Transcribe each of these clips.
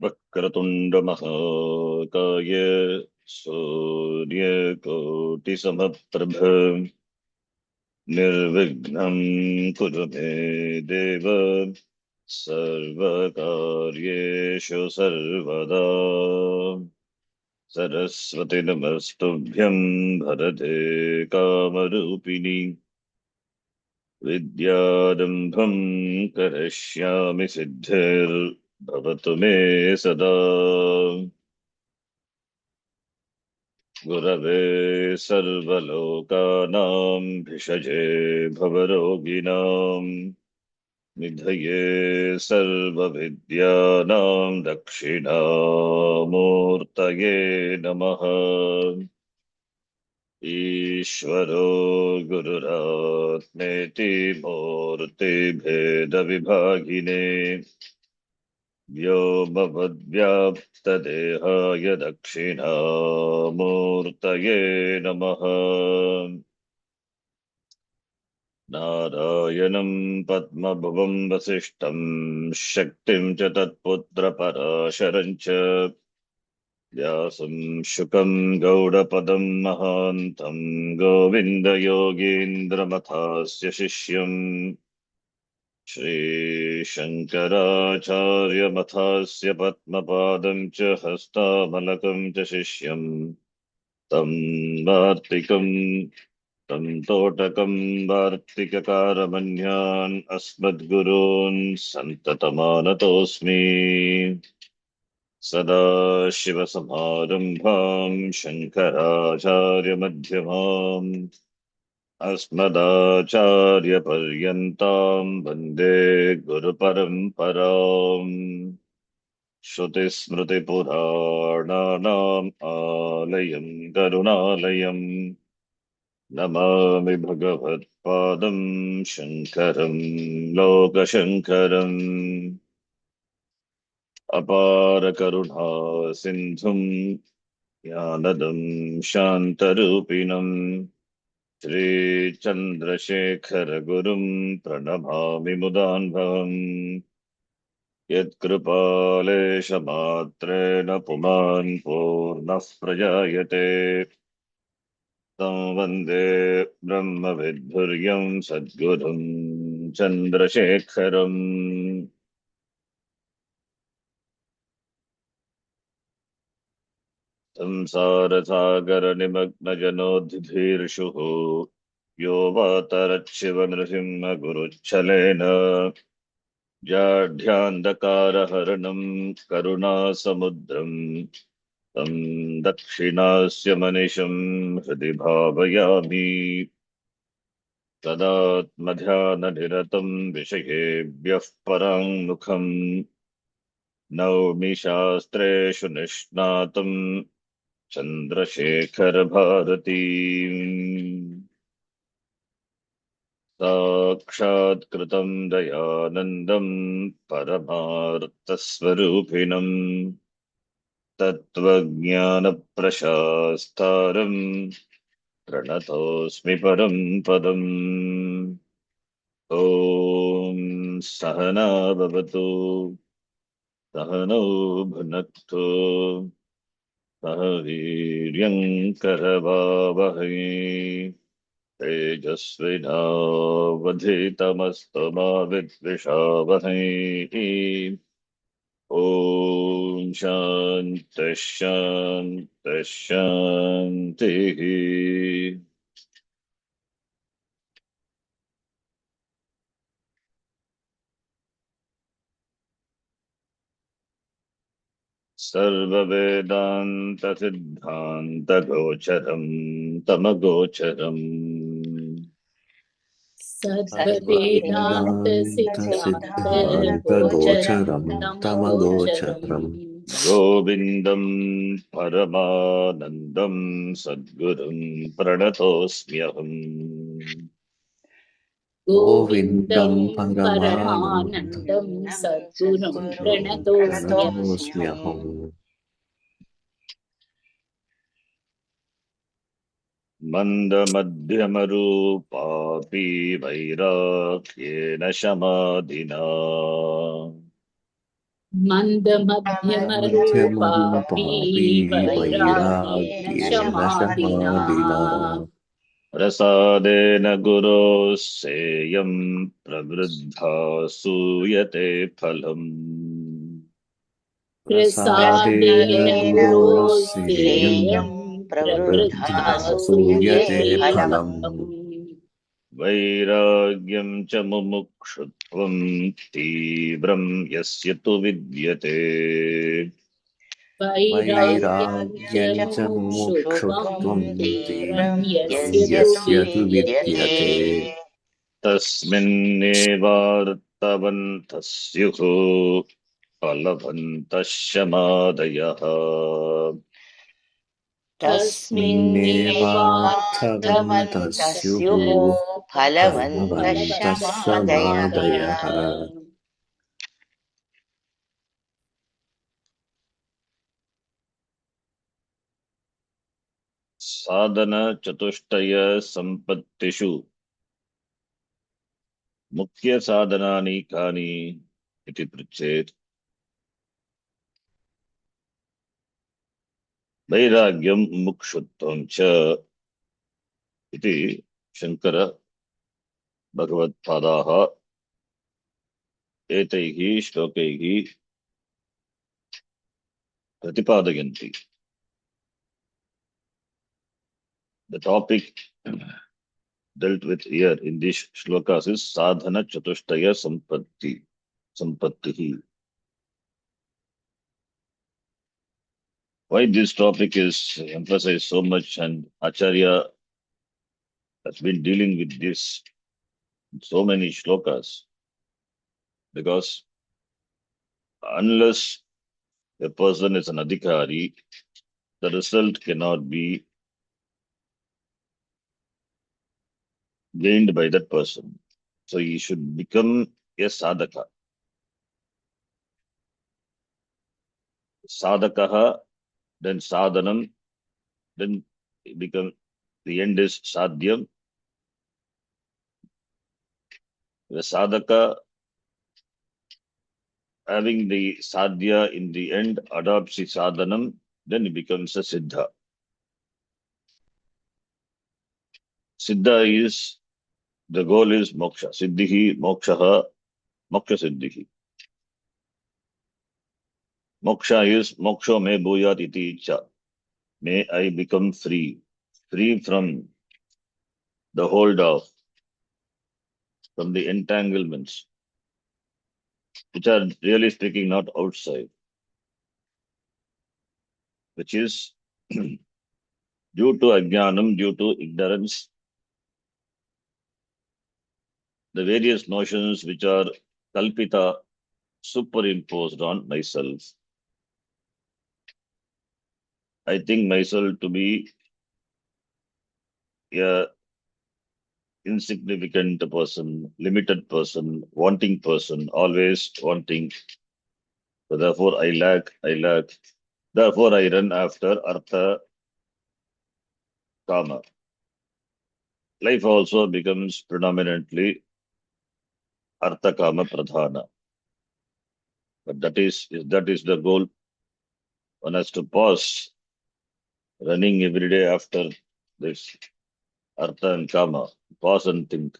वक्रतुण्डमहाकाय सूर्यकोटिसमप्रभ निर्विघ्नं कुरु मे देव सर्वकार्येषु सर्वदा। सरस्वती नमस्तुभ्यं भरते कामरूपिणि विद्यारम्भं करिष्यामि सिद्धिर्भवतु मे सदा। गुरवे सर्वलोकानां भिषजे भवरोगिणां निधये सर्वविद्यानां दक्षिणामूर्तये नमः। ईश्वरो गुरुरात्मेति मूर्तिभेदविभागिने व्योमवद्व्याप्तदेहाय दक्षिणामूर्तये नमः। नारायणं पद्मभुवं वसिष्ठं शक्तिं च तत्पुत्रपराशरं च व्यासं शुकं गौडपदं महान्तं गोविन्दयोगीन्द्रमथास्य शिष्यम् श्रीशङ्कराचार्यमथास्य पद्मपादं च हस्तामलकं च शिष्यं तं वार्तिकं तं तोटकं वार्तिककारमन्यान् अस्मद्गुरून् सन्ततमानतोऽस्मि। सदाशिवसमारम्भां शङ्कराचार्यमध्यमाम् अस्मदाचार्यपर्यन्तां वन्दे गुरुपरम्पराम्। श्रुतिस्मृतिपुराणानाम् आलयं करुणालयम् नमामि भगवत्पादं शङ्करं लोकशङ्करम्। अपारकरुणा सिन्धुं ज्ञानदं शान्तरूपिणम् श्रीचन्द्रशेखरगुरुं प्रणमामि मुदान्भवम्। यत्कृपालेशमात्रेण पुमान् पूर्णः प्रजायते तं वन्दे ब्रह्मविद्भुर्यं सद्गुरुं चन्द्रशेखरम्। संसारसागरनिमग्नजनोद्धीर्षुः यो वातरच्छिवनृसिंहगुरुच्छलेन जाढ्यान्धकारहरणं करुणासमुद्रं तं दक्षिणास्य मनिषं हृदि भावयामि। तदात्मध्याननिरतं विषयेभ्यः पराङ्मुखं नौमि शास्त्रेषु निष्णातं चन्द्रशेखरभारतीम्। साक्षात्कृतं दयानन्दं परमार्थस्वरूपिणं तत्त्वज्ञानप्रशास्तारं प्रणतोऽस्मि परं पदम्। ॐ सहना भवतु सहनौ भुनक्तु सह वीर्यं करवावहै तेजस्विनावधीतमस्तु मा विद्विषावहै। ॐ शान्तिः शान्तिः शान्तिः। सर्ववेदान्तसिद्धान्तगोचरं तमगोचरम् सर्ववेदान्त सिद्धान्त गोचरं तमगोचरम् गोविन्दं परमानन्दं सद्गुरुं प्रणतोऽस्म्यहम्। गोविन्दं परमानन्दं सद्गुरुं प्रणतोऽस्म्यहम्। मन्दमध्यमरूपापि वैराग्येन शमाधिना मध्यमरूपापि मध्यमरूपापि वैराग्येन वैराग्येन शमाधिना शमादिना प्रसादेन गुरोः सेयं प्रवृद्धा सूयते फलम् प्रसादेन प्रसादेन गुरोस्तेयं गुरोस्तेयं प्रवृद्धा प्रवृद्धा सूयते सूयते फलम् फलम् वैराग्यं च मुमुक्षुत्वं तीव्रं यस्य तु विद्यते वैराग्यं वैराग्यं च च मुमुक्षुत्वं मुमुक्षुत्वं तीव्रं तीव्रं यस्य तु यस्य तु विद्यते विद्यते तस्मिन्नेवार्तवन्तः स्युः फलवन्तः शमादयः तस्मिन्नेवार्थवन्तः तस्मिन्नेवार्थवन्तः स्युः स्युः फलवन्तः फलवन्तः शमादयः समादयः साधनचतुष्टयसम्पत्तिषु मुख्यसाधनानि कानि इति पृच्छेत् वैराग्यं मुमुक्षुत्वं च इति शङ्कर भगवत्पादाः एतैः श्लोकैः प्रतिपादयन्ति. The topic dealt with here in these shlokas is sadhana chatushtaya sampattihi. Why this topic is emphasized so much, and Acharya has been dealing with this in so many shlokas, because unless a person is an adhikari, the result cannot be gained by that person. So he should become a sadhaka. Sadhakaha, then sadhanam, then become the end is sadhyam. The sadhaka having the sadhya in the end adopts the sadhanam, then it becomes a siddha. Siddha is the goal is moksha. Siddhihi mokshaha moksha siddhihi. Moksha is moksho me bhuyat iti icha. May I become free, free from the hold of, from the entanglements, which are really speaking not outside, which is due to ajnanam, due to ignorance, the various notions which are kalpita, superimposed on myself. I think myself to be a insignificant person, limited person, wanting person, always wanting. So therefore I lack. Therefore I run after artha kama. Life also becomes predominantly artha kama pradhana. But that is the goal. One has to pause running every day after this artha and kama. Pause and think.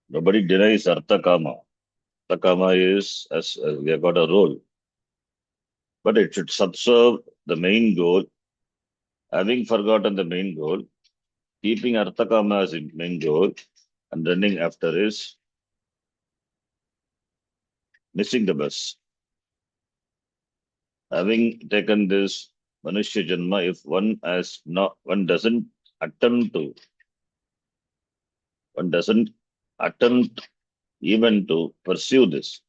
Nobody denies artha kama. Artha kama is as we have got a role, but it should subserve the main goal. Having forgotten the main goal, keeping artha kama as the main goal and running after is missing the bus. Having taken this Manushya Janma, if one doesn't attempt even to pursue this,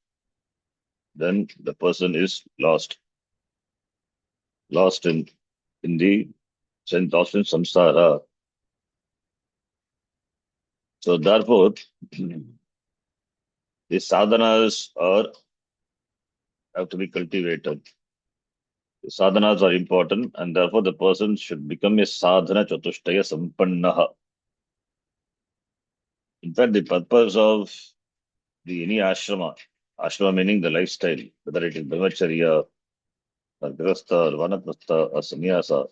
then the person is lost in the lost in samsara. So therefore, the sadhanas have to be cultivated. Sadhanas are important, and therefore the person should become a sadhana chatushtaya sampannaha. In fact, the purpose of any ashrama meaning the lifestyle, whether it is brahmacharya or grahastha or vanaprastha or sannyasa,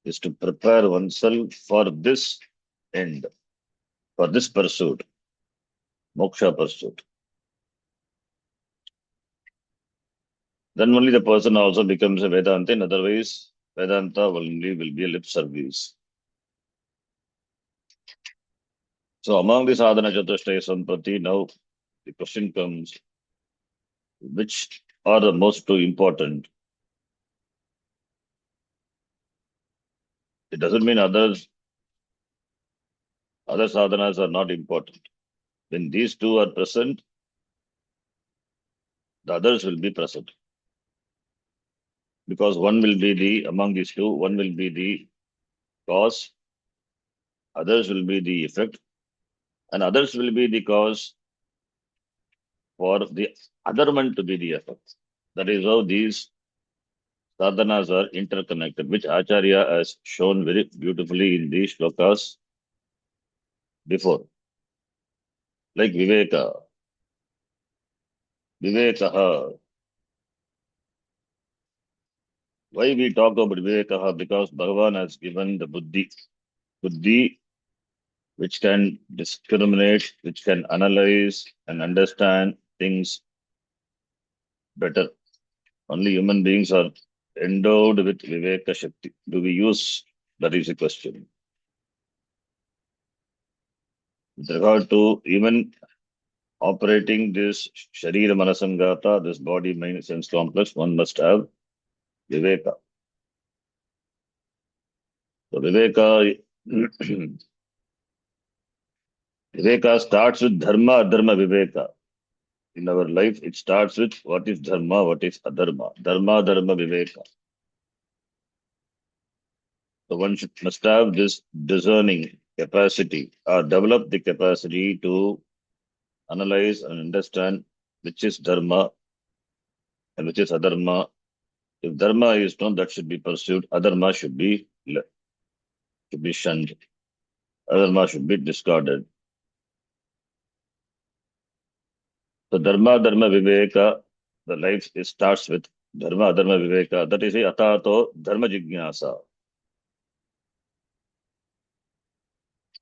is to prepare oneself for this end, for this pursuit, moksha pursuit. Then only the person also becomes a Vedantin, otherwise Vedanta only will be a lip service. So among the sadhana chatushtaya sampati, now the question comes, which are the most two important? It doesn't mean other sadhanas are not important. When these two are present, the others will be present. Because one will be among these two, one will be the cause, others will be the effect, and others will be the cause for the other one to be the effect. That is how these sadhanas are interconnected, which Acharya has shown very beautifully in these shlokas before. Like Vivekaha. Why we talk about Vivekaha? Because Bhagavan has given the buddhi which can discriminate, which can analyze and understand things better. Only human beings are endowed with Viveka Shakti. Do we use? That is the question. With regard to even operating this Sharira Manasangata, this body, mind, sense complex, one must have Viveka. So Viveka starts with Dharma, Adharma, Viveka. In our life, it starts with what is Dharma, what is Adharma. Dharma, Dharma, Viveka. So one must have this discerning capacity or develop the capacity to analyze and understand which is Dharma and which is Adharma. If Dharma is known, that should be pursued. Adharma should be shunned. Adharma should be discarded. So Dharma, Dharma, Viveka, the life starts with Dharma, Dharma, Viveka. That is a Atato Dharma Jignasa.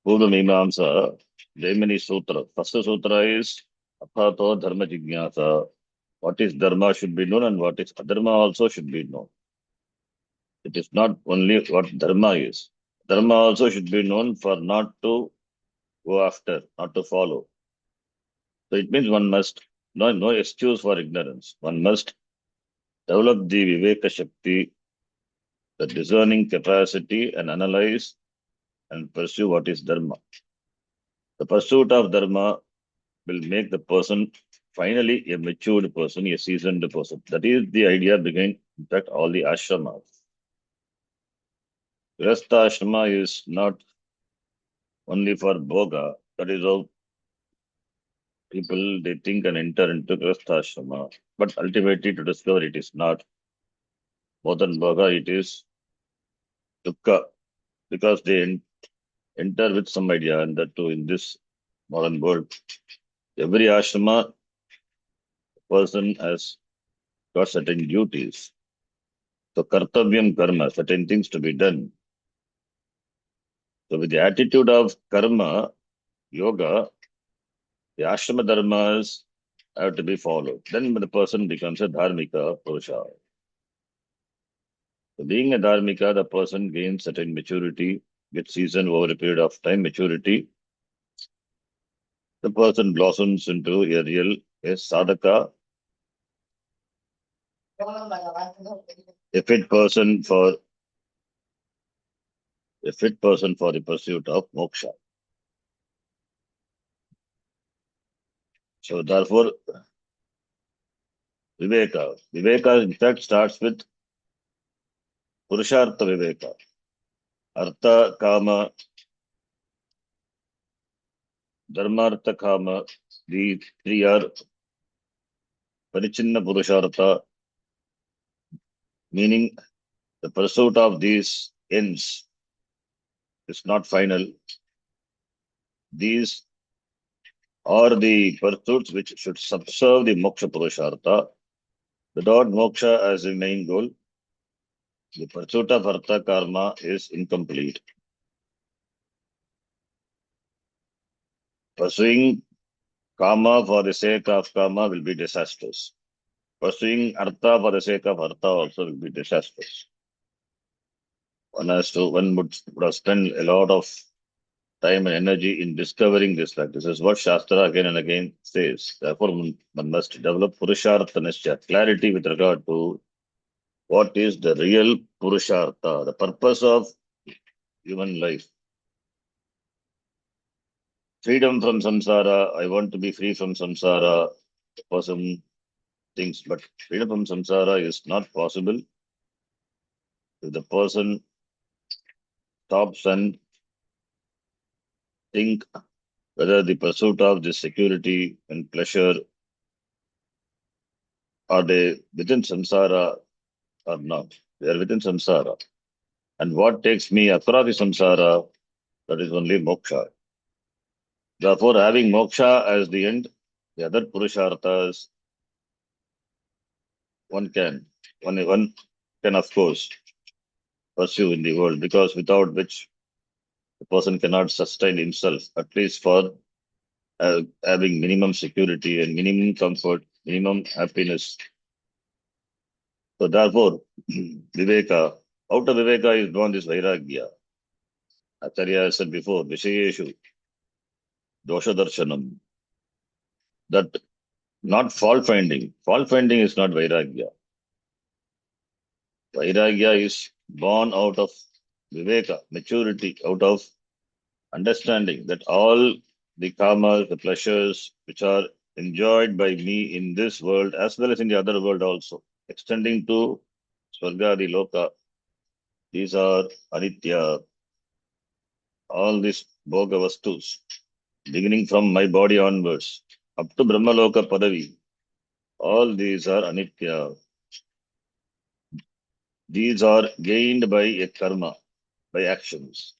Purva Mimamsa, Jaimini Sutra. First sutra is Atato Dharma Jignasa. What is Dharma should be known and what is Adharma also should be known. It is not only what Dharma is. Dharma also should be known for not to go after, not to follow. So it means one must, no excuse for ignorance. One must develop the Viveka Shakti, the discerning capacity, and analyze and pursue what is Dharma. The pursuit of Dharma will make the person finally a matured person, a seasoned person. That is the idea behind, in fact, all the ashramas. Grihastha ashrama is not only for bhoga. That is how people they think and enter into Grihastha ashrama. But ultimately to discover it is not. More than bhoga, it is dukkha. Because they enter with some idea, and that too in this modern world. Every ashrama person has got certain duties. So kartavyam karma, certain things to be done. So with the attitude of karma, yoga, the ashrama dharmas have to be followed. Then the person becomes a dharmika purusha. So being a dharmika, the person gains certain maturity, gets seasoned over a period of time, maturity. The person blossoms into a real sadhaka, a fit person for the pursuit of moksha. So therefore, Viveka in fact starts with Purushartha Viveka. Artha, Kama, Dharmartha, Kama, these three are Parichinna Purushartha. meaning the pursuit of these ends is not final. These are the pursuits which should subserve the moksha purushartha. Without moksha as the main goal, the pursuit of artha karma is incomplete. Pursuing karma for the sake of karma will be disastrous. Pursuing artha for the sake of artha also will be disastrous. One would have spent a lot of time and energy in discovering this fact. This is what Shastra again and again says. Therefore, one must develop Purushartha Nishcha, clarity with regard to what is the real Purushartha, the purpose of human life. Freedom from samsara, I want to be free from samsara for some things, but freedom from samsara is not possible if the person stops and think whether the pursuit of this security and pleasure are they within samsara or not. They are within samsara. And what takes me across the samsara, that is only moksha. Therefore, having moksha as the end, the other purusharthas, one can, one can of course pursue in the world, because without which the person cannot sustain himself, at least for having minimum security and minimum comfort, minimum happiness. So therefore, Viveka, out of Viveka is born this Vairagya. Acharya said before, Vishayeshu, Dosha Darshanam, that not fault finding. Fault finding is not Vairagya. Vairagya is born out of Viveka, maturity, out of understanding that all the karmas, the pleasures which are enjoyed by me in this world as well as in the other world also, extending to Swarga, the Loka, these are Anitya, all these Bhoga Vastus, beginning from my body onwards, up to Brahmaloka Padavi, all these are Anitya. These are gained by a karma, by actions.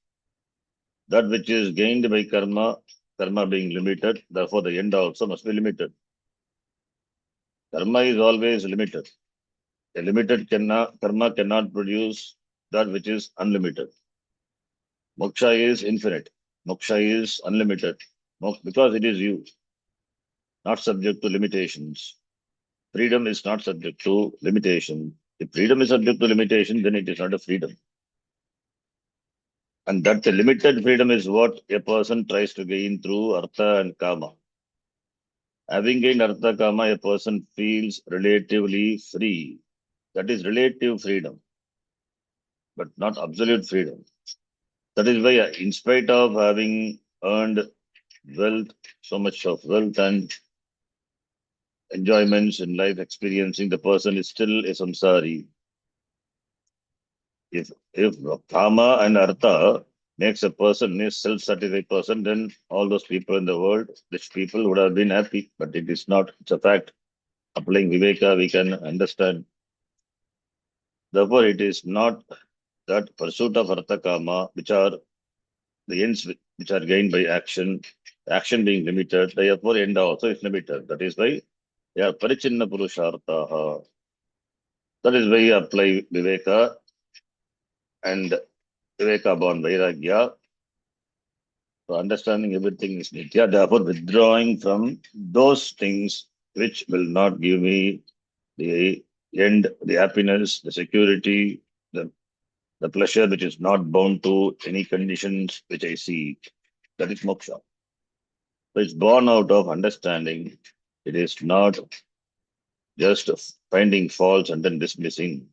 That which is gained by karma, karma being limited, therefore the end also must be limited. Karma is always limited. A limited karma cannot produce that which is unlimited. Moksha is infinite. Moksha is unlimited. Because it is you, not subject to limitations. Freedom is not subject to limitation. If freedom is subject to limitation, then it is not a freedom. And that the limited freedom is what a person tries to gain through artha and kama. Having gained artha kama, a person feels relatively free. That is relative freedom, but not absolute freedom. That is why, in spite of having earned wealth, so much of wealth and enjoyments in life, experiencing, the person is still a samsari. If kama and artha makes a person a self-satisfied person, then all those people in the world, rich people, would have been happy. But it is not. It's a fact. Applying Viveka, we can understand. Therefore, it is not that pursuit of artha kama, which are the ends which are gained by action, action being limited, therefore end also is limited. That is why they are parichinna purushartha. That is why you apply Viveka and Viveka born Vairagya. So understanding everything is nitya, therefore withdrawing from those things which will not give me the end, the happiness, the security, the pleasure which is not bound to any conditions which I see. That is moksha. So it's born out of understanding. It is not just finding faults and then dismissing.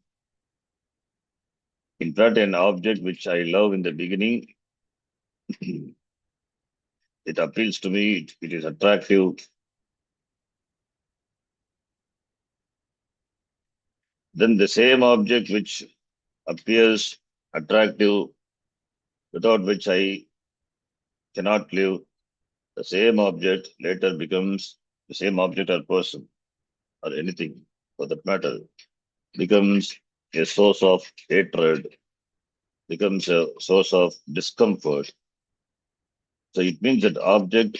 In fact, an object which I love in the beginning, it appeals to me, it is attractive. Then the same object which appears attractive, without which I cannot live, the same object later becomes the same object or person or anything for that matter, becomes a source of hatred, becomes a source of discomfort. So it means that object,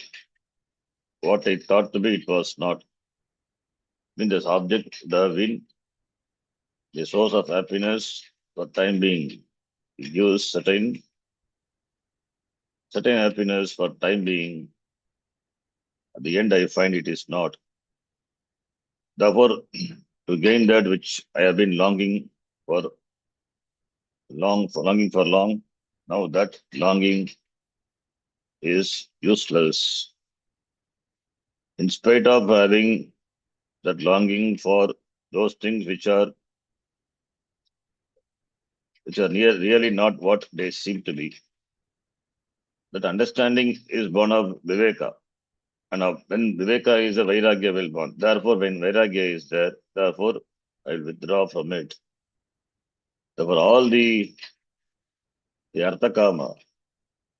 what I thought to be, it was not. Means this object, the will, the source of happiness for time being. It gives certain happiness for time being. At the end, I find it is not. Therefore, to gain that which I have been for longing for long, now that longing is useless. In spite of having that longing for those things which are really not what they seem to be. That understanding is born of Viveka. And when Viveka is a Vairagya will born. Therefore, when Vairagya is there, therefore, I will withdraw from it. Therefore, all the Arthakama,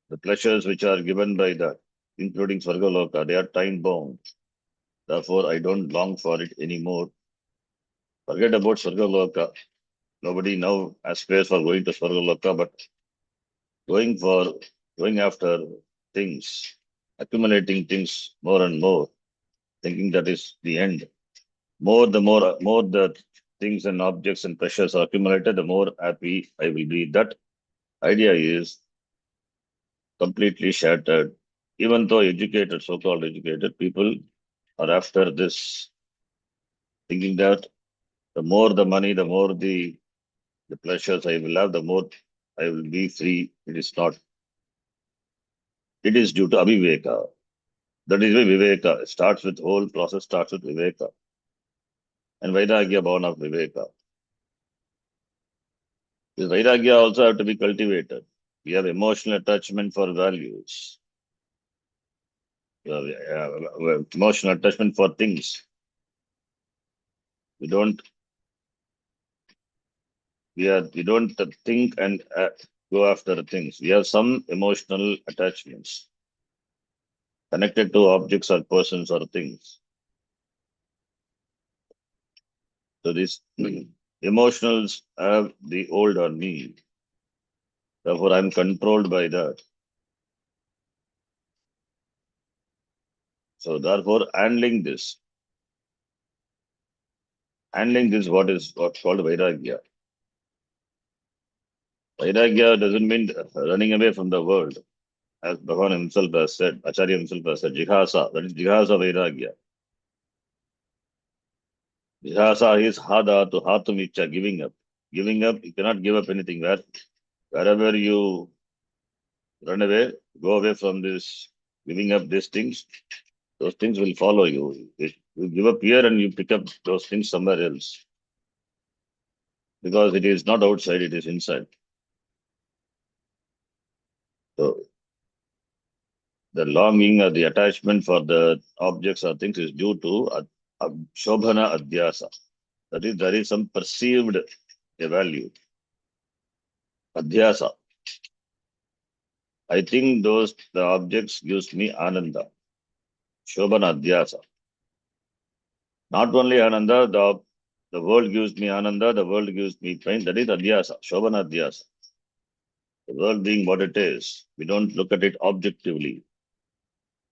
the pleasures which are given by that, including Svargaloka, they are time bound. Therefore, I don't long for it anymore. Forget about Svargaloka. Nobody now aspires for going to Svargaloka, but going for going after things, accumulating things more and more, thinking that is the end. More the things and objects and pressures are accumulated, the more happy I will be. That idea is completely shattered. Even though educated, so-called educated people are after this, thinking that the more the money, the more the pleasures I will have, the more I will be free. It is not. It is due to aviveka. That is why Viveka starts with whole process starts with Viveka and Vairagya born of Viveka. This Vairagya also have to be cultivated. We have emotional attachment for values. Emotional attachment for things. We don't we don't think and go after things. We have some emotional attachments connected to objects or persons or things. So these emotionals have the old on me. Therefore, I'm controlled by that. So therefore, handling this what's called Vairagya. Vairagya doesn't mean running away from the world. As Bhagavan himself has said, Acharya himself has said, Jihasa, that is Jihasa Vairagya. Jihasa is Hada to Hatumicha, giving up. Giving up, you cannot give up anything. Wherever you run away, go away from this, giving up these things, those things will follow you. You give up here and you pick up those things somewhere else. Because it is not outside, it is inside. So the longing or the attachment for the objects or things is due to Shobhana Adhyasa. That is, there is some perceived value. Adhyasa. I think the objects gives me Ananda. Shobhana Adhyasa. Not only Ananda, the world gives me Ananda, the world gives me pain. That is Adhyasa, Shobhana Adhyasa. The world being what it is. We don't look at it objectively.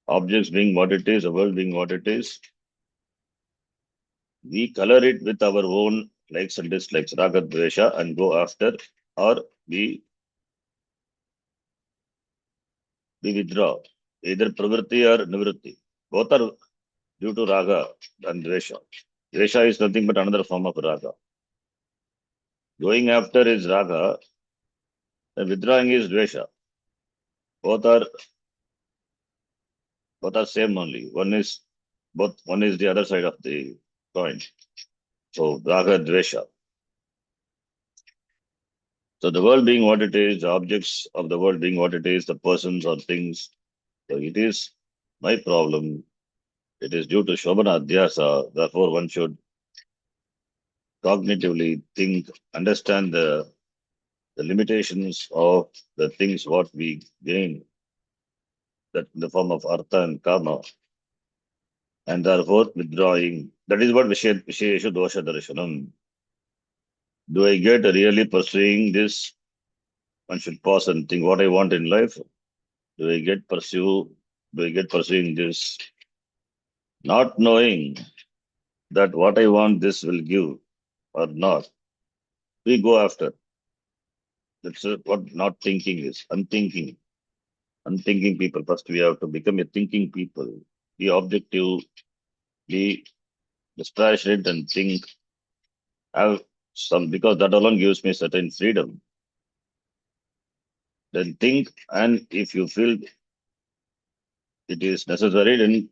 Objects being what it is, the world being what it is. We color it with our own likes and dislikes, raga, dvesha, and go after, or we withdraw. Either pravritti or nivritti. Both are due to raga and dvesha. Dvesha is nothing but another form of raga. Going after is raga, and withdrawing is dvesha. Both are same only. One is the other side of the coin. So raga, dvesha. So the world being what it is, the objects of the world being what it is, the persons or things. So it is my problem. It is due to Shobhana Adhyasa. Therefore, one should cognitively think, understand the limitations of the things what we gain, that in the form of artha and karma, and therefore withdrawing. That is what Vishesha Dosha Darshanam. Do I get really pursuing this? One should pause and think what I want in life. Do I get pursue? Do I get pursuing this? Not knowing that what I want this will give or not. We go after. That's what not thinking is. Unthinking. Unthinking people. First, we have to become a thinking people. Be objective. Be dispassionate and think. Have some because that alone gives me certain freedom. Then think, and if you feel it is necessary, then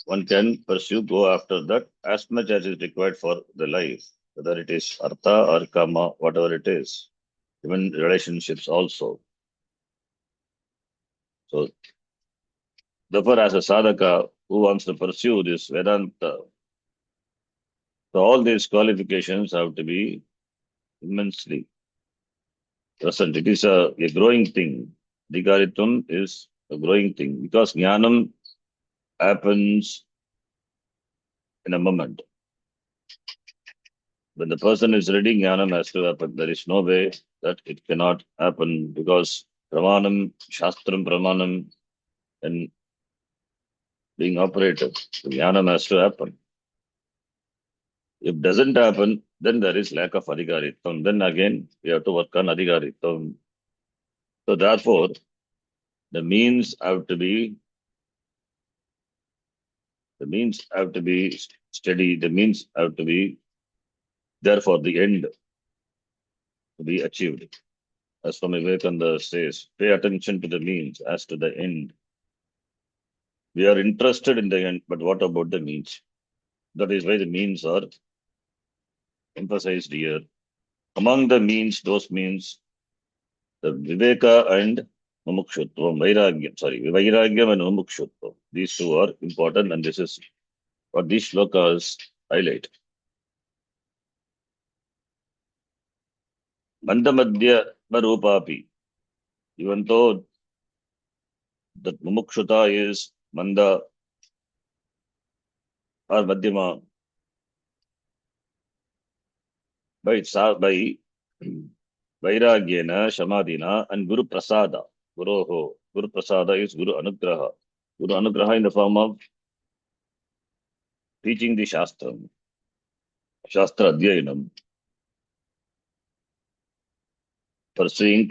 one can pursue, go after that as much as is required for the life, whether it is artha or kama, whatever it is, even relationships also. So, therefore, as a sadhaka who wants to pursue this Vedanta, so all these qualifications have to be immensely present. It is a growing thing. Dikaritvam is a growing thing because jnanam happens in a moment. When the person is ready, jnanam has to happen. There is no way that it cannot happen because pramanam, shastram pramanam, and being operated, the jnanam has to happen. If doesn't happen, then there is lack of adhikaritvam. Then again, we have to work on adhikaritvam. So therefore, the means have to be steady. The means have to be there for the end to be achieved. As Swami Vivekananda says, pay attention to the means as to the end. We are interested in the end, but what about the means? That is why the means are emphasized here. Among the means, those means, the Viveka and Mumukshutvam, Vairagyam and Mumukshutvam. These two are important, and this is what these shlokas highlight. Mandamadhya Marupapi. Even though the Mumukshuta is Manda or Madhyama, by Vairagyena, Shamadina, and Guru Prasada. Guru Prasada is Guru Anugraha. Guru Anugraha in the form of teaching the Shastra, Shastra Adhyayanam, studying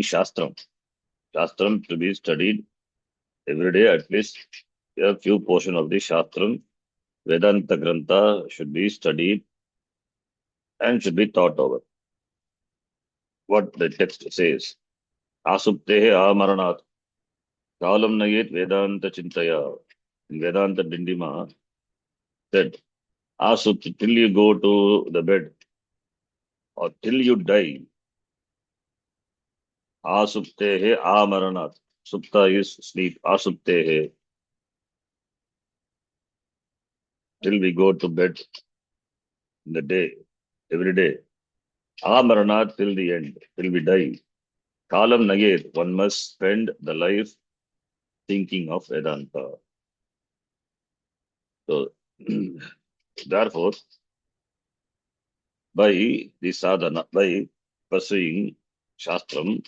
Shastram. Shastram to be studied every day, at least a few portion of the Shastram. Vedanta Grantha should be studied and should be thought over. What the text says. Asuptehe Amaranat. Kalam Nayet Vedanta Chintaya. In Vedanta Dindima said, Asupt till you go to the bed or till you die. Asuptehe Amaranat. Supta is sleep. Asuptehe. Till we go to bed in the day, every day. Amaranat till the end, till we die. Kalam Nagir, one must spend the life thinking of Vedanta. So, therefore, by the sadhana, by pursuing Shastram,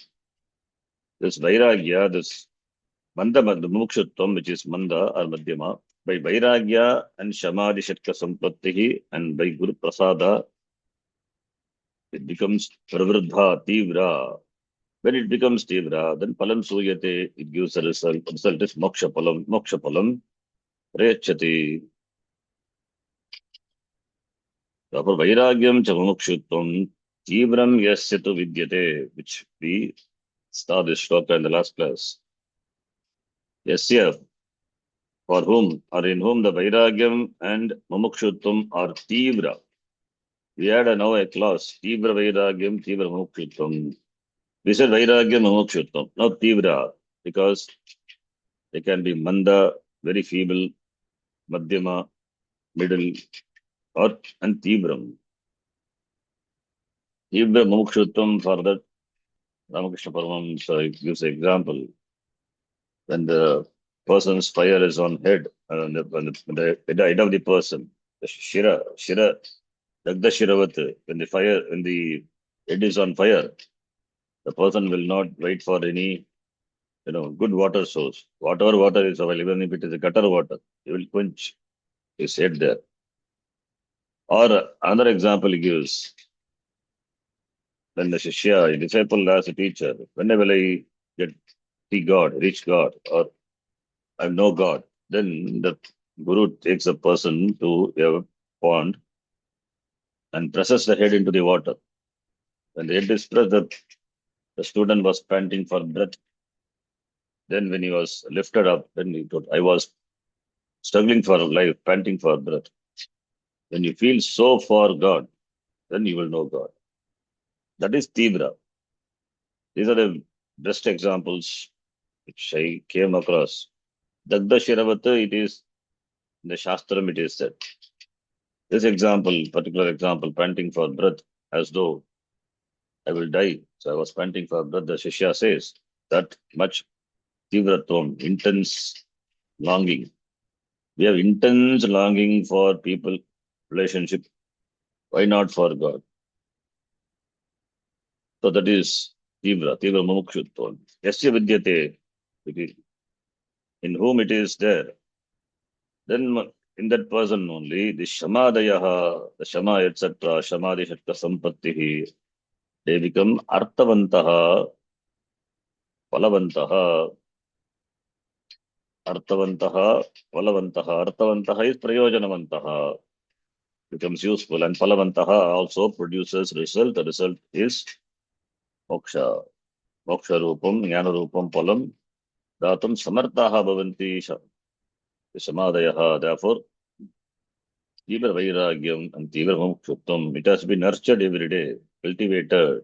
this Vairagya, this Mukshutvam, which is Manda or Madhyama, by Vairagya and Shamadhi Shatka Sampattihi, and by Guru Prasada, it becomes Pravruddha, Tivra. When it becomes Tivra, then Palam Suyate, it gives a result. The result is Moksha Palam, Rechati. Therefore, Vairagyam Chamamukshutvam, Tivram Yasyatu Vidyate, which we saw this shloka in the last class. Yasya, for whom or in whom the Vairagyam and Mumukshutvam are Tivra. We had now a class, Tivra Vairagyam, Tivra Mumukshutvam. We said Vairagyam Mumukshutvam, not Tivra, because they can be Manda, very feeble, Madhyama, middle, or and Tivram. Tivra Mumukshutvam, for that, Ramakrishna Paramahamsa gives an example. When the person's fire is on head, when the head of the person, the shira Dagda Shiravat, when the head is on fire, the person will not wait for any, good water source. Whatever water is available, even if it is a gutter water, he will quench his head there. Or another example he gives, when the Shishya, a disciple asks a teacher, whenever I get see God, reach God, or I know God, then the Guru takes a person to a pond and presses the head into the water. When the head is pressed, the student was panting for breath. Then when he was lifted up, then he thought, I was struggling for life, panting for breath. When you feel so for God, then you will know God. That is Tibra. These are the best examples which I came across. Dagda Shiravata, it is in the Shastram, it is said. This example, particular example, panting for breath, as though I will die. So I was panting for breath. The Shishya says that much Tivratvam, intense longing. We have intense longing for people, relationship. Why not for God? So that is Tivra Mumukshutvam. Yasya Vidyate, in whom it is there. Then in that person only, the Shamadayaha, the Shama, etc., Shamadhi Shatka Sampattihi, they become Artavantaha, Palavantaha, Artavantaha, Palavantaha. Artavantaha is Prayojanavantaha, becomes useful, and Palavantaha also produces result. The result is Moksha. Moksha Rupam, Jnana Rupam, Palam, Datum Samartaha Bhavanti Samadayaha. Therefore, Tibra Vairagyam and Tibra Mukshuttam, it has been nurtured every day, cultivated.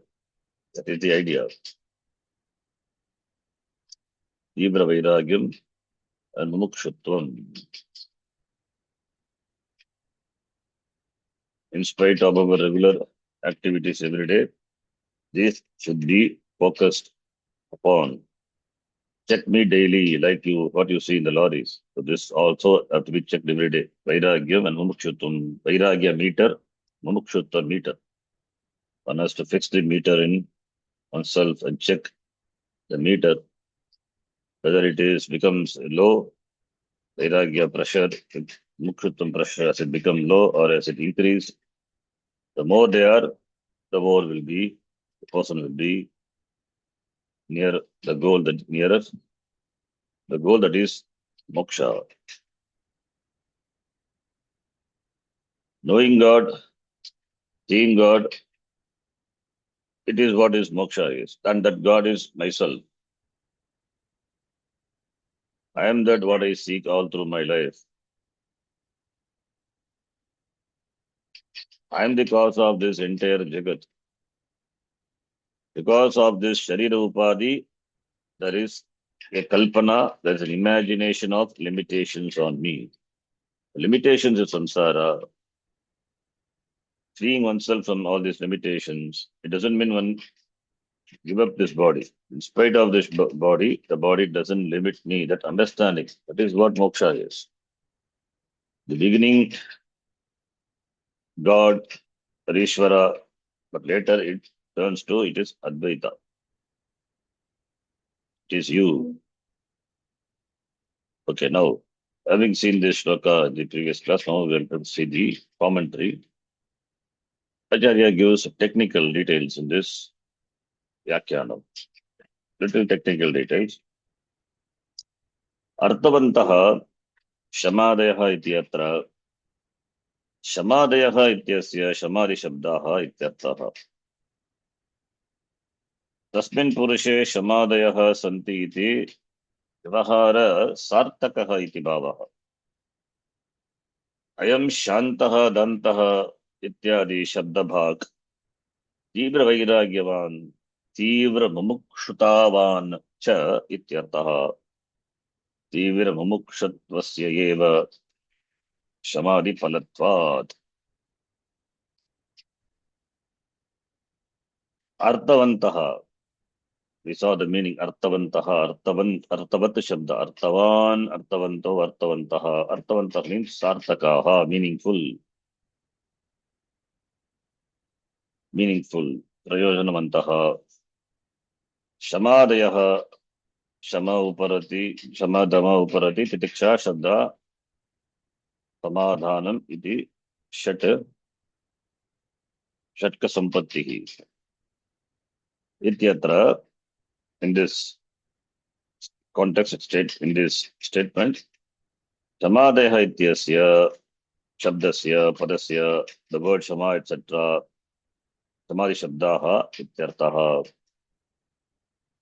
That is the idea. Tibra Vairagyam and Mukshuttam. In spite of our regular activities every day, this should be focused upon. Check me daily, like what you see in the lorries. So this also have to be checked every day. Vairagyam and Mumukshuttam. Vairagya meter, Mumukshutta meter. One has to fix the meter in oneself and check the meter, whether it is becomes low, Vairagya pressure, Mukshuttam pressure, as it become low or as it increase. The more they are, the more the person will be near the goal, that nearer the goal, that is moksha. Knowing God, seeing God, it is what is moksha is, and that God is myself. I am that what I seek all through my life. I am the cause of this entire Jagat. Because of this Sharira Upadhi, there is a kalpana, there is an imagination of limitations on me. Limitations of samsara, freeing oneself from all these limitations, it doesn't mean one give up this body. In spite of this body, the body doesn't limit me. That understanding, that is what moksha is. The beginning, God, Ishvara, but later it turns to, it is Advaita. It is you. Okay, now, having seen this shloka in the previous class, now we will see the commentary. Acharya gives technical details in this Vyakyanam. Little technical details. Artavantaha Shamadayah ityatra Shamadayah ityasya Shamadi Shabdaha ityartaha. Tasmin Purushe Shamadayah Santi iti Vyavahara Sartakaha iti bhavaha. Ayam Shantaha Dantaha ityadi Shabdabhak Tibra Vairagyavan Tibra Mumukshutavan cha ityartaha. Tibra Mumukshatvasya eva Shamadhi Palatvad. Artavantaha. We saw the meaning Artavantaha, Artavat Shabda, Artavan, Artavanto, Artavantaha. Artavantaha means Sartakaha, meaningful. meaningful, prayojanamantah, shamadayah, shama uparati, shama dama uparati, titiksha shabda, samadhanam iti shat, shatka sampattihi. Ityatra, in this context, in this statement, samadaya ityasya, shabdasya, padasya, the word shama, etc., samadhi shabdaha ityartaha.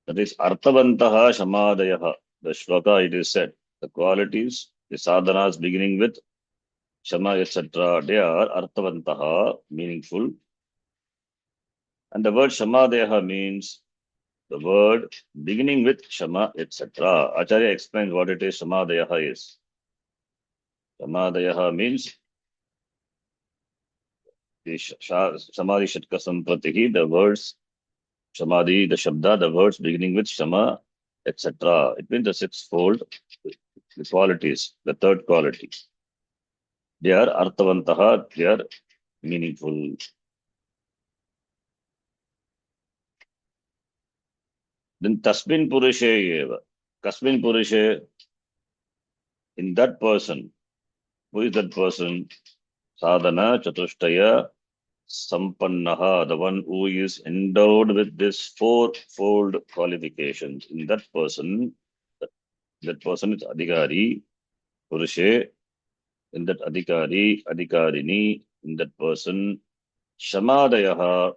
That is arthavantaha shamadayah. The shloka it is said, the qualities, the sadhanas beginning with shama, etc., they are arthavantaha, meaningful. And the word shamadayah means the word beginning with shama, etc. Acharya explains what it is shamadayah is. Shamadayah means the samadhi shatka sampatihi, the words samadhi, the shabda, the words beginning with shama, etc. It means the sixfold, the qualities, the third quality. They are arthavantaha, they are meaningful. Then tasmin purushe eva. Kasmin purushe, in that person. Who is that person? Sadhana chatushtaya sampannaha, the one who is endowed with this fourfold qualifications. In that person is adhikari, purushe, in that adhikari, adhikarini, in that person, shamadayaha,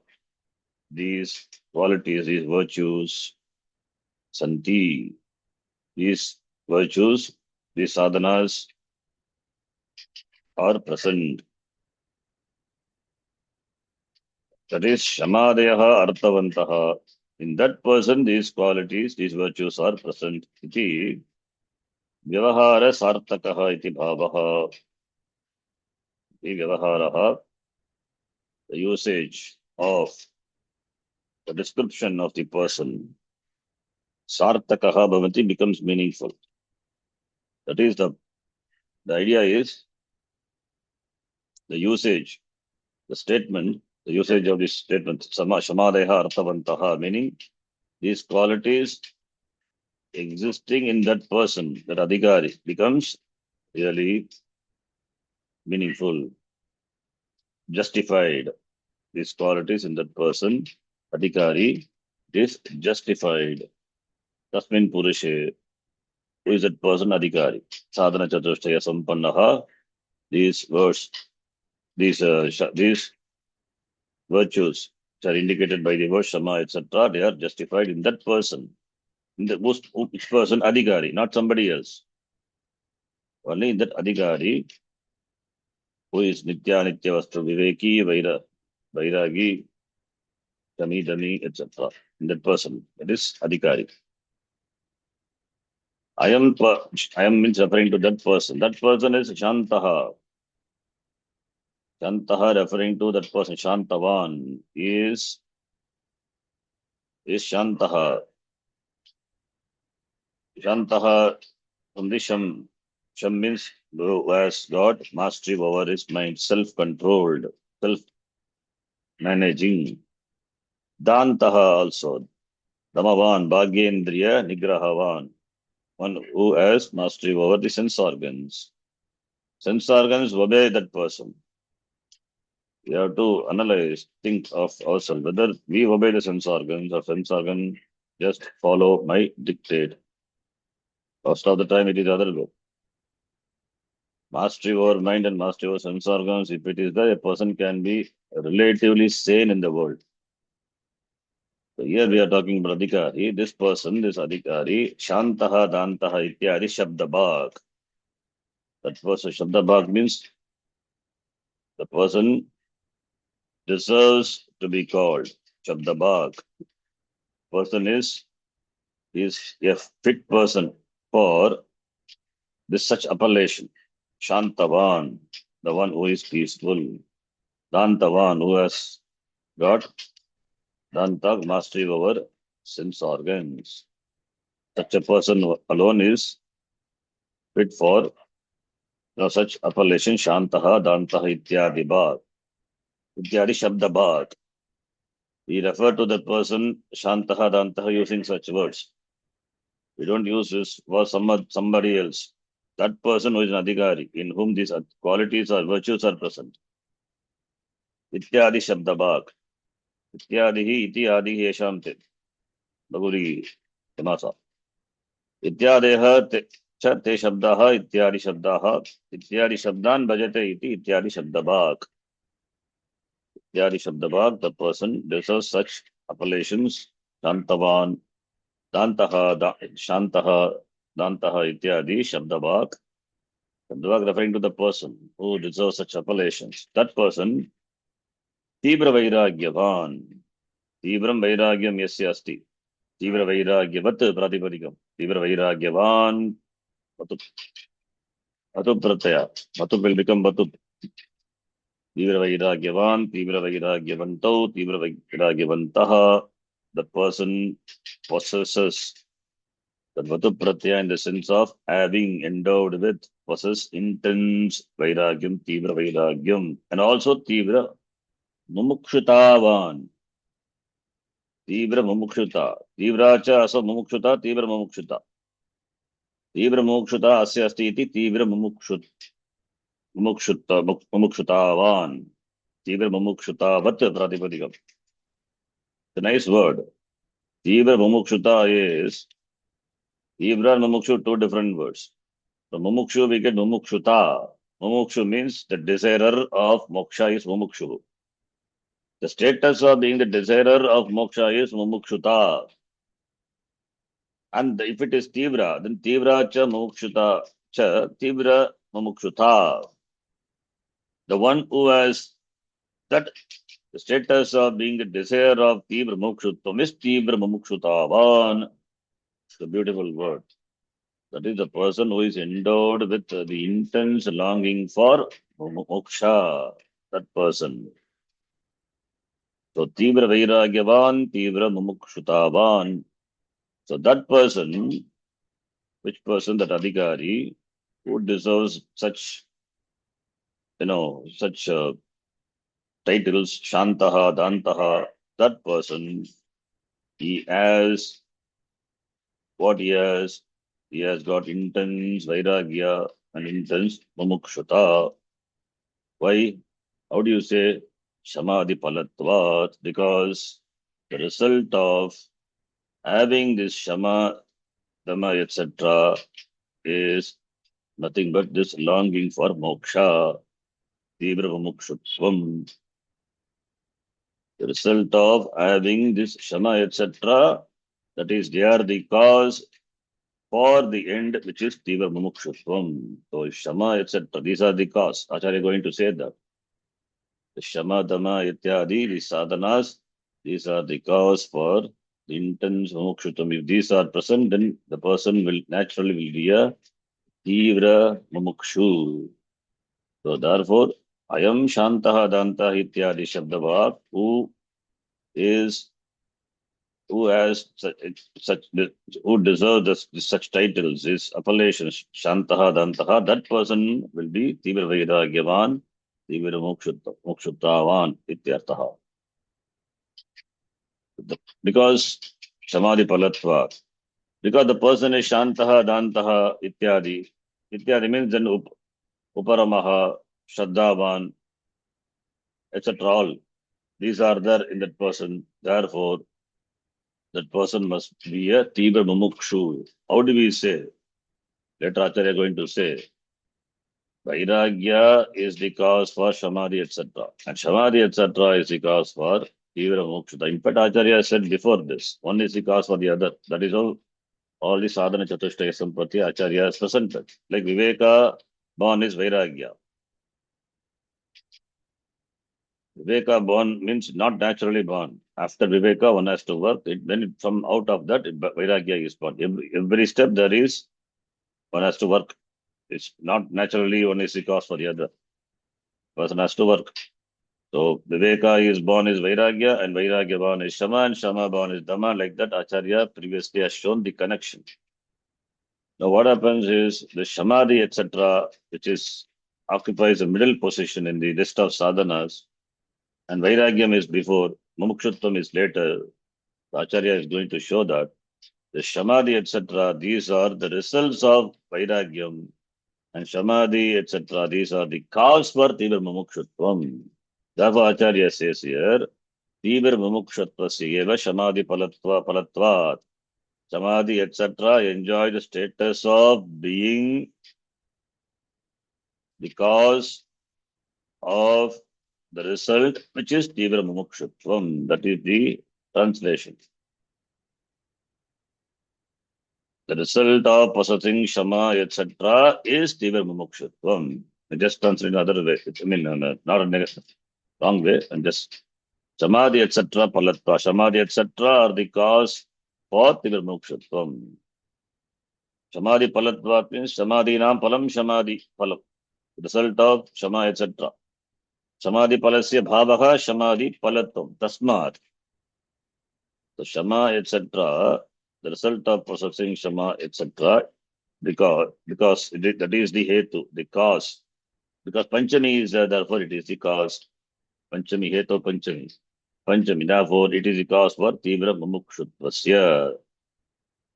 these qualities, these virtues, santi, these virtues, these sadhanas are present. That is Shamadayaha Arthavantaha. In that person, these qualities, these virtues are present. Iti Vyavahara Sartakaha iti Bhavaha. Iti Vyavaharaha, the usage of the description of the person. Sartakaha Bhavati becomes meaningful. That is the idea is the usage, the statement, the usage of this statement, Shamadayaha Arthavantaha, meaning these qualities existing in that person, that adhikari, becomes really meaningful, justified. These qualities in that person, adhikari, is justified. Tasmin purushe, who is that person, adhikari? Sadhana chatushtaya sampannaha, these words, these virtues, which are indicated by the word shama, etc., they are justified in that person. In the most, which person, adhikari, not somebody else. Only in that adhikari, who is nitya, nitya vastu, viveki, vairagi, dami, etc. In that person, that is adhikari. I am means referring to that person. That person is Shantaha. Shantaha referring to that person. Shantavan is Shantaha. Shantaha from the Sham. Sham means who has got mastery over his mind, self-controlled, self-managing. Dantaha also. Damavan, Bhagyendriya, Nigrahavan. One who has mastery over the sense organs. Sense organs obey that person. We have to analyze, think of ourselves, whether we obey the sense organs or sense organ just follow my dictate. Most of the time it is other way. Mastery over mind and mastery over sense organs, if it is there, a person can be relatively sane in the world. So here we are talking about adhikari. This person, this adhikari, shantaha, dantaha, ityadi, shabdabhag. That person, shabdabhag means the person deserves to be called shabdabhag. Person is a fit person for this such appellation. Shantavan, the one who is peaceful. Dantavan, who has got Danta mastery over sense organs. Such a person alone is fit for such appellation. Shantaha, Dantaha, Ityadi Bhag. Ityadi Shabda Bhag. We refer to the person Shantaha Dantaha using such words. We don't use this for somebody else. That person who is an adhikari, in whom these qualities or virtues are present. Ityadi Shabdabak. Ityadihi iti adi yeshamte. Baguri Tamasa. Ityadeha te shabdaha ityadi shabdaha. Ityadi shabdan bhajate iti ityadi shabdabak. Ityadi shabdabak, the person deserves such appellations. Dantavan, Shantaha, Dantaha ityadi shabdabak. Shabdabak referring to the person who deserves such appellations. That person, Tibra Vairagyavan. Tibram Vairagyam yasya asti. Tibra Vairagyavat Pratipadikam. Tibra Vairagyavan. Matu, Matu Prataya. Matu will become Matu. Tibra Vairagyavan. Tibra Vairagyavanto. Tibra Vairagyavantaha. The person possesses the Matu Pratyaya in the sense of having endowed with, possess intense Vairagyam, Tibra Vairagyam. And also Tibra Mumukshutavan. Tibra Mumukshuta. Tibra cha asa Mumukshuta. Tibra Mumukshuta. Tibra Mumukshuta asya asti iti Tibra Mumukshutavan. Tibra Mumukshutavat Pratipadikam. It's a nice word. Tibra Mumukshuta is Tibra and Mumukshu, two different words. From Mumukshu we get Mumukshuta. Mumukshu means the desirer of moksha is Mumukshu. The status of being the desirer of moksha is Mumukshuta. And if it is Tibra, then Tibra cha Mumukshuta cha Tibra Mumukshuta. The one who has that the status of being the desire of Tibra Mukshutvam is Tibra Mumukshutavan. It's a beautiful word. That is the person who is endowed with the intense longing for moksha. That person. So Tibra Vairagyavan, Tibra Mumukshutavan. So that person, which person, that adhikari, who deserves such, such titles, Shantaha, Dantaha, that person, he has what he has got intense Vairagya and intense Mumukshuta. Why? How do you say Samadhi Palatvat? Because the result of having this Shama, Dama, etc. is nothing but this longing for moksha, Tibra Mumukshutvam. The result of having this Shama, etc., that is, they are the cause for the end, which is Tibra Mumukshutvam. So Shama, etc., these are the cause. Acharya going to say that. The Shama, Dama, Ityadi, the sadhanas, these are the cause for the intense Mumukshutvam. If these are present, then the person will naturally will be a Tivra Mumukshu. So therefore, Ayam Shantaha Danta Ityadi Shabdavak, is who has such who deserves such titles, is appellations, Shantaha Dantaha, that person will be Tibra Vairagyavan, Tibra Mukshuttavan, Ityartaha. Because Samadhi Palatva, because the person is Shantaha Dantaha Ityadi. Ityadi means then Uparamaha, Shraddhavan, etc. All these are there in that person. Therefore, that person must be a Tibra Mumukshu. How do we say? Later Acharya going to say, Vairagya is the cause for Samadhi, etc. And Samadhi, etc. is the cause for Tibra Mukshata. In fact, Acharya said before this, one is the cause for the other. That is all the sadhana chatushtaya sampati Acharya has presented. Like Viveka, born is Vairagya. Viveka born means not naturally born. After Viveka, one has to work. From out of that, Vairagya is born. Every step there is, one has to work. It's not naturally one is the cause for the other. Person has to work. So Viveka is born is Vairagya and Vairagya born is Shama and Shama born is Dhamma. Like that, Acharya previously has shown the connection. Now what happens is the Samadhi, etc., which occupies a middle position in the list of sadhanas, and Vairagyam is before. Mumukshutvam is later. The Acharya is going to show that the Samadhi, etc., these are the results of Vairagyam. And Samadhi, etc., these are the cause for Tibir Mumukshutvam. Therefore, Acharya says here, Tibir Mumukshuttvasya eva Samadhi palatvat. Samadhi, etc., enjoy the status of being the cause of the result, which is Tibir Mumukshutvam. That is the translation. The result of possessing Shama, etc., is Tibir Mumukshutvam. I just translate in another way. I mean, not a negative, wrong way. And just Samadhi, etc., Palatva. Samadhi, etc., are the cause for Tibir Mumukshutvam. Samadhi Palatva means Samadhi Nam Palam Samadhi Palam. Result of Shama, etc. Samadhi Palasya Bhavaha Samadhi Palatvam. Tasmat. So Shama, etc., the result of possessing Shama, etc., because that is the hetu, the cause. Because Panchami is therefore it is the cause. Panchami hetu Panchami. Panchami, therefore it is the cause for Tibra Mumukshuttvasya.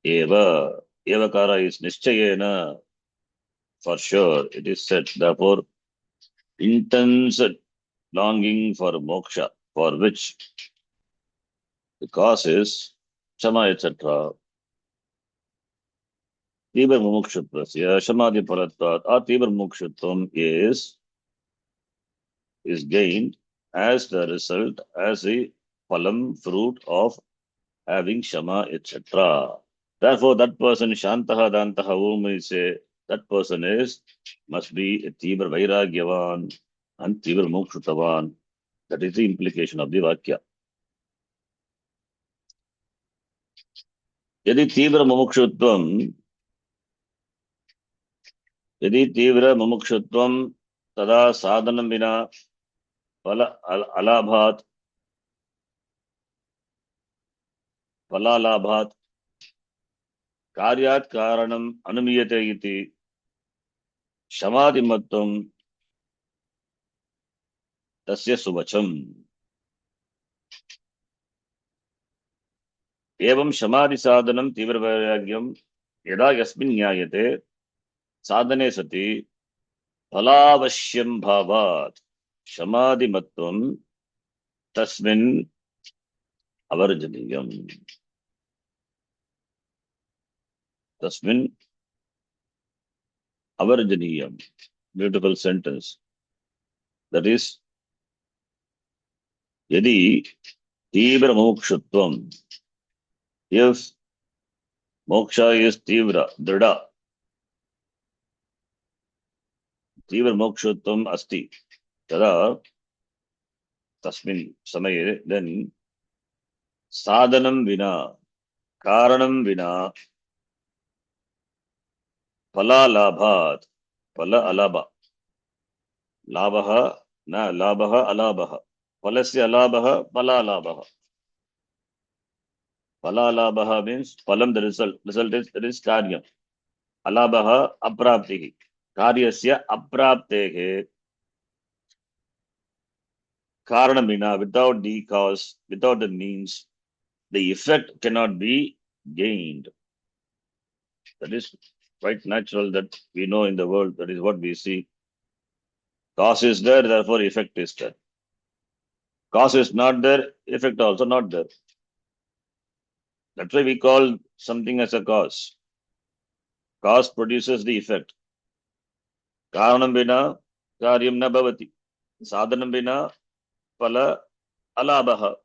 Eva. Evakara is Nischayena. For sure, it is said. Therefore, intense longing for moksha, for which the cause is Shama, etc. Tibra Mumukshuttvasya, Samadhi Paratvat, or Tibra Mumukshutvam is gained as the result, as a phalam, fruit of having Shama, etc. Therefore, that person, Shantaha Dantaha, whom we say, that person must be a Tibra Vairagyavan and Tibra Mukshutavan. That is the implication of the Vakya. यदि तीव्र मुमुक्षुत्वम तदा साधनं विना फल फलालाभात् कार्यात् कारणम् अनुमीयते इति शमादिमत्वं तस्य सुवचम् एवं समाधि साधनं तीव्रवैराग्यं यदा यस्मिन् ज्ञायते साधने सति फलावश्यं भावात् समाधिमत्वं तस्मिन् अवर्जनीयम् तस्मिन् अवर्जनीयम्. Beautiful sentence. That is, यदि तीव्र मुमुक्षुत्वं, if moksha is tivra, drida, tivra mokshutvam asti, tada tasmin samaye, then sadhanam vina, karanam vina, phala labhat, phala alabha, labha, na labha alabha, phalasya alabha, phala alabha. Phala alabha means phalam, the result. Result is, that is karyam. Alabha apraptihi. Karyasya apraptehe. Karanamina, without the cause, without the means, the effect cannot be gained. That is quite natural that we know in the world. That is what we see. Cause is there, therefore effect is there. Cause is not there, effect also not there. That's why we call something as a cause. Cause produces the effect. Karanam vina karyam na bhavati. Sadhanam vina phala alabha.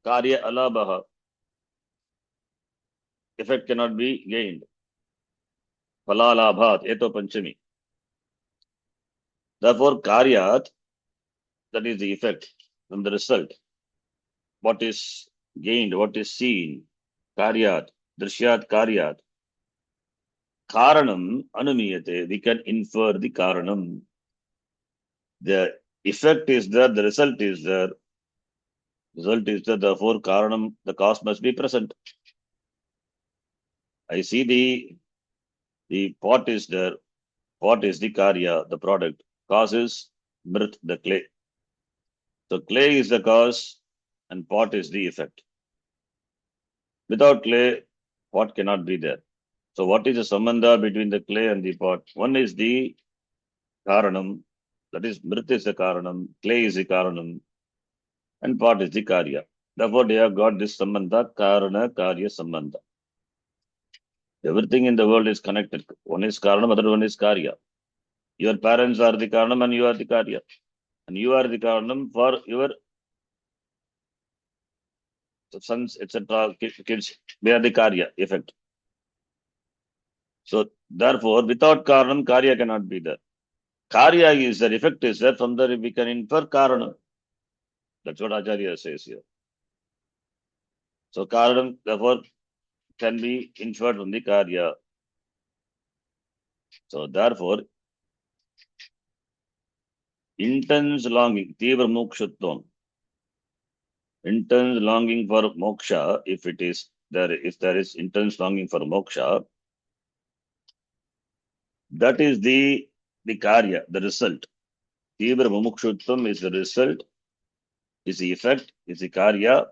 Karya alabha. Effect cannot be gained. Phala alabhat. Eto panchami. Therefore, karyat, that is the effect from the result. What is gained, what is seen, karyat, drishyat karyat. Karanam anumiyate, we can infer the karanam. The effect is there, the result is there. Result is there, therefore karanam, the cause must be present. I see the pot is there, pot is the karya, the product. Cause is mrit, the clay. So clay is the cause, and pot is the effect. Without clay, pot cannot be there. So what is the sambandha between the clay and the pot? One is the karanam, that is mrit is the karanam, clay is the karanam, and pot is the karya. Therefore, they have got this sambandha, karana, karya sambandha. Everything in the world is connected. One is karanam, other one is karya. Your parents are the karanam and you are the karya. And you are the karanam for your sons, etc., kids, they are the karya effect. So, therefore, without karanam, karya cannot be there. Karya is there, effect is there, from there we can infer karanam. That's what Acharya says here. So, karanam, therefore, can be inferred from the karya. So, therefore, intense longing, tivra mokshutvam, intense longing for moksha, if it is there, if there is intense longing for moksha, that is the karya, the result. Tivra mumukshutvam is the result, is the effect, is the karya,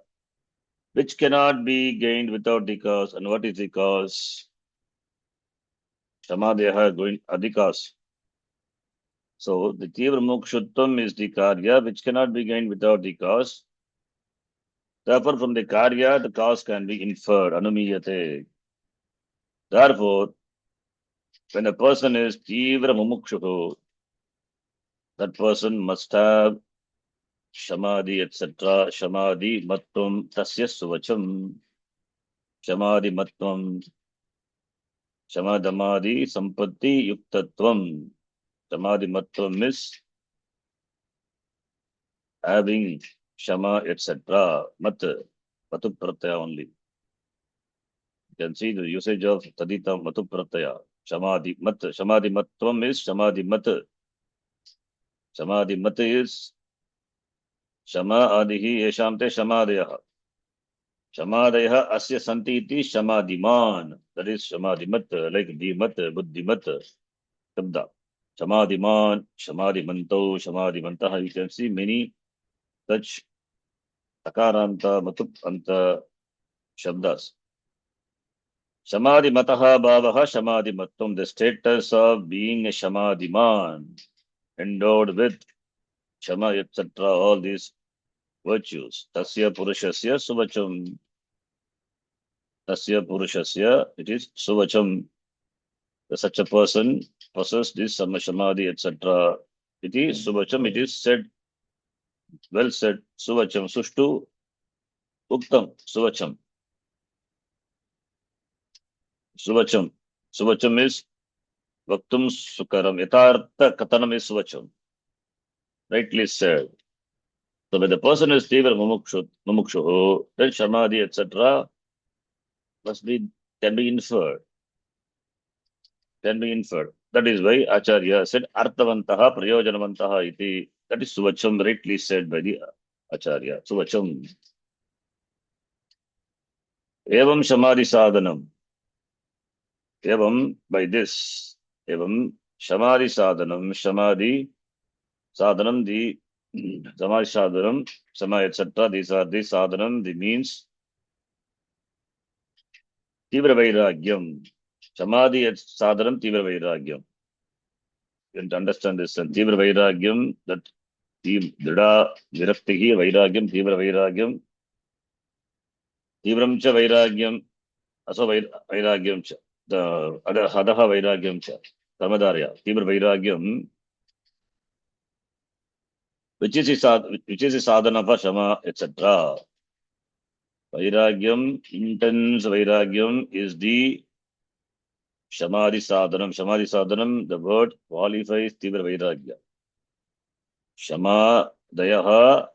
which cannot be gained without the cause. And what is the cause? Shamadeha going adikas. So the tivra mukshutvam is the karya which cannot be gained without the cause. Therefore, from the karya, the cause can be inferred. Anumiyate. Therefore, when a person is tivra mumukshuhu, that person must have shamadhi, etc. Shamadhi matvam tasya suvacham. Shamadhi matvam. Shamadhamadi sampatti yuktatvam. Samadhi matvam is having shama, etc. Matu pratyaya only. You can see the usage of tadita matu pratyaya. Samadhi matvam is samadhi mat. Samadhi mat is shama adihi yeshamte shamadaya. Shamadaya asya santi iti shamadhiman. That is samadhi mat, like dhimat, buddhimat, shabda. Shamadhiman, shamadhimanto, shamadhimantaha. You can see many such takaranta, matupanta shabdas. Samadhi mataha bhavaha samadhi mattum, the status of being a samadhiman, endowed with shama, etc., all these virtues. Tasya purushasya suvacham. Tasya purushasya, it is suvacham. Such a person possesses this samadhi, etc. It is suvacham, it is said, well said, suvacham, sushtu, uktam, suvacham. Suvacham. Suvacham is Vaktum Sukaram. Yatartha Katanam is Svacham. Rightly said. So when the person is Tivra Mumukshu, then Samadhi, etc., can be inferred. Can be inferred. That is why Acharya said Arthavantaha Prayojanavantaha iti. That is Suvacham, rightly said by the Acharya. Suvacham. Evam Samadhi Sadhanam. Evam, by this. Evam Samadhi Sadhanam. Samadhi Sadhanam, the Samadhi Sadhanam, Sama, etc. These are the Sadhanam, the means. Tivra Vairagyam. Samadhi Sadhanam, Tivra Vairagyam. You can understand this. Tivra Vairagyam, that Dida Viraktihi Vairagyam, Tivra Vairagyam. Tivram cha Vairagyam, Aso Vairagyam cha. The Hadaha Vairagyam cha. Karmadarya. Tivra Vairagyam. Which is the sadhana for Shama, etc. Vairagyam, intense Vairagyam is the Samadhi Sadhanam. Samadhi Sadhanam, the word qualifies Tivra Vairagya. Shama Dayaha,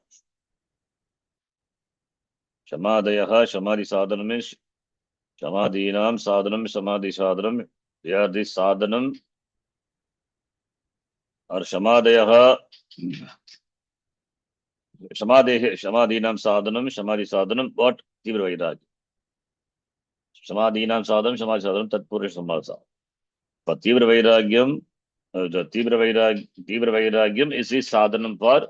Samadhi Sadhanam is Samadhinam Sadhanam, Samadhi Sadhanam. They are the Sadhanam or Samadayaha. Samadhinam Sadhanam, Samadhi Sadhanam, what? Tivra Vairagya. Samadhinam Sadhanam, Samadhi Sadhanam, Tatpurish Samadha. For Tivra Vairagyam, the Tivra Vairagyam is the sadhanam for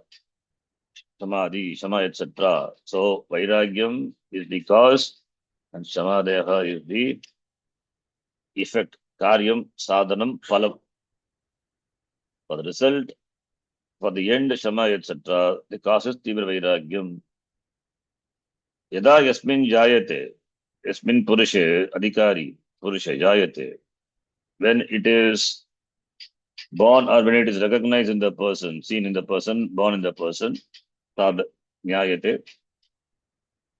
samadhi, shama, etc. So vairagyam is the cause and shamadeha is the effect. Karyam, sadhanam, phalam. For the result, for the end, shama, etc. The cause is tivra vairagyam. Yada yasmin jayate, yasmin purushe, adhikari, purushe jayate. When it is born or when it is recognized in the person, seen in the person, born in the person, tad nyayate.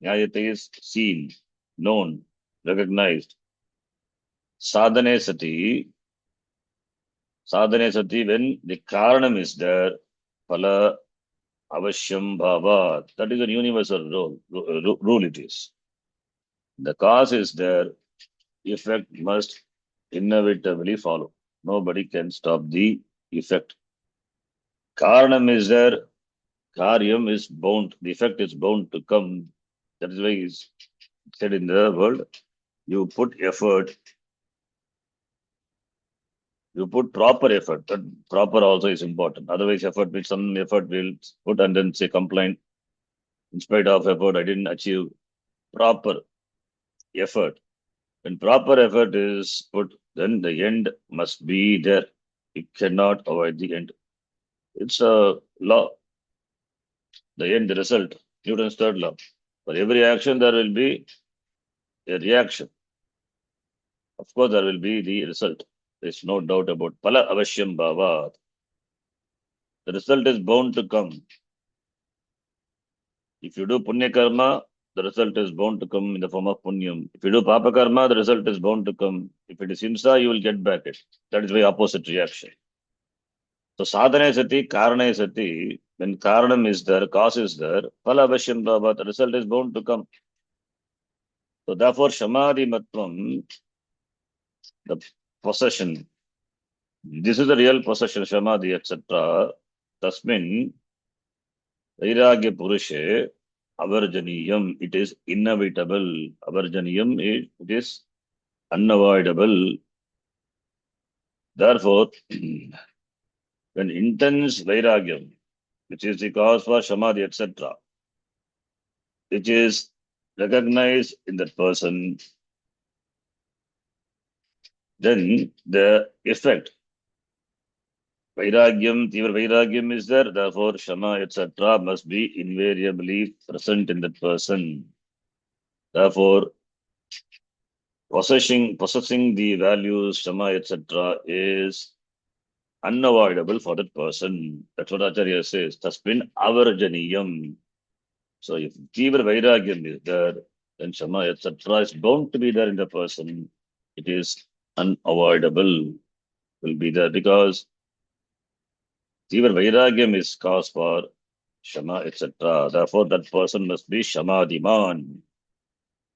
Nyayate is seen, known, recognized. Sadhane sati, when the karanam is there, phala avashyam bhava. That is a universal rule it is. The cause is there, effect must inevitably follow. Nobody can stop the effect. Karanam is there, karyam is bound, the effect is bound to come. That is why it's said in the world, you put effort, you put proper effort. That proper also is important. Otherwise, some effort will put and then say complaint. In spite of effort, I didn't achieve proper effort. When proper effort is put, then the end must be there. You cannot avoid the end. It's a law. The end, the result. Newton's third law. For every action, there will be a reaction. Of course, there will be the result. There's no doubt about pala avashyam bhava. The result is bound to come. If you do punya karma, the result is bound to come in the form of punyam. If you do papa karma, the result is bound to come. If it is himsa, you will get back it. That is the opposite reaction. So sadhana sati, karana sati, when karanam is there, cause is there, phala avashyam bhava, the result is bound to come. So therefore, samadhi matvam, the possession, this is the real possession, samadhi, etc. Tasmin, vairagya purushe, avarjaniyam, it is inevitable. Avarjaniyam, it is unavoidable. Therefore, when intense vairagyam, which is the cause for samadhi, etc., which is recognized in that person, then the effect, vairagyam, tivra vairagyam is there, therefore shama, etc., must be invariably present in that person. Therefore, possessing the values, shama, etc., is unavoidable for that person. That's what Acharya says. Tasmin avarjaniyam. So if tivra vairagyam is there, then shama, etc., is bound to be there in the person. It is unavoidable, will be there because tivra vairagyam is cause for shama, etc. Therefore, that person must be shamadhiman.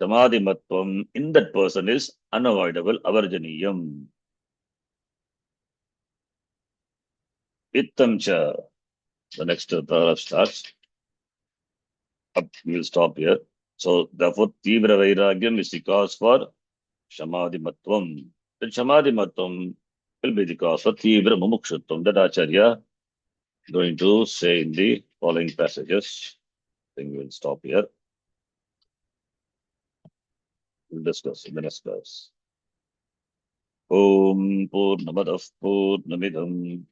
Samadhimatvam in that person is unavoidable, avarjaniyam. Ittam cha. The next paragraph starts. Up, we will stop here. So, therefore, tivra vairagyam is the cause for shamadhimatvam. Then shamadhimatvam will be the cause for tivra mumukshutvam. That Acharya going to say in the following passages. I think we will stop here. We'll discuss in the next class. Om Purnamadah Purnamidam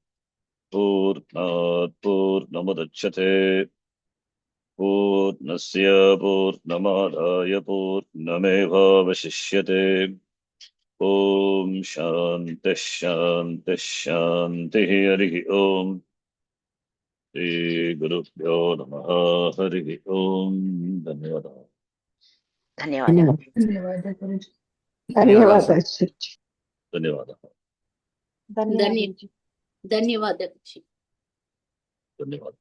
Purnat Purnamudachyate Purnasya Purnamadaya Purnameva Vashishyate. Om Shanti Shanti Shanti Harihi Om. Shri Gurubhyo Namaha Harihi Om. Dhanyavadah. ಧನ್ಯವಾದ. ಧನ್ಯವಾದ. ಧನ್ಯವಾದ. ಧನ್ಯವಾದ. ಧನ್ಯವಾದ.